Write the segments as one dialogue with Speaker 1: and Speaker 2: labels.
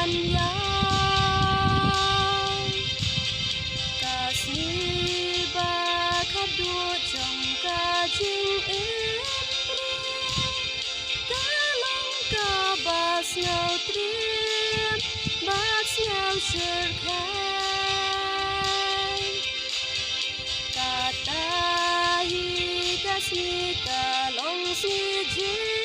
Speaker 1: ban ya kasni ba khadu trong ka jing imri ka long ka ba snow trim ba snow sure kai ka ta hi kasni ka long si jing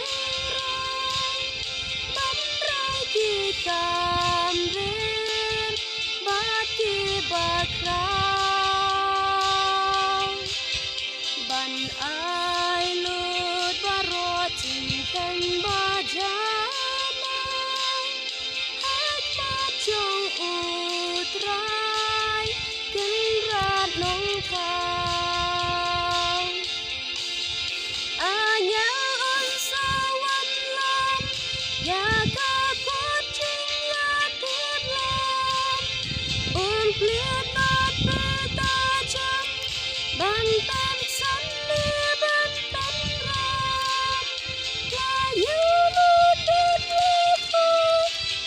Speaker 1: cam ren bat ki bat rao ban ai lut barot chin ken ba janai hat ma chong utrai ken rat nong thang anya on sawan lam ya liệt bát bê ta chân ban tan sắn đi ban tan ram là yêu lút đứt lê phu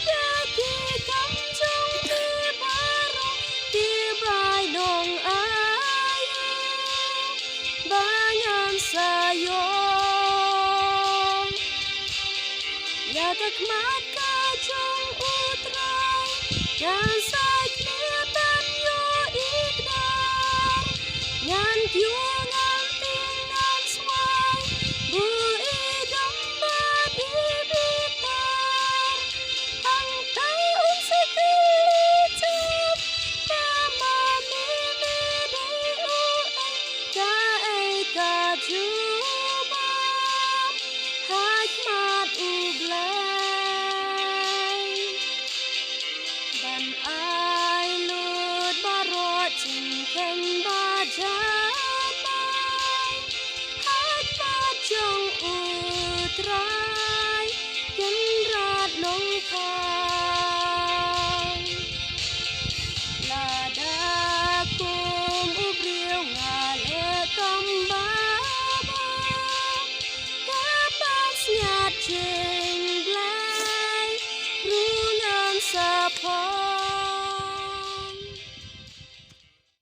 Speaker 1: ya kỳ cắm trong đi ba rong đi bài đồng ai ba nhan sa yong ya tak mat ka trong utrai nhan sai nhan you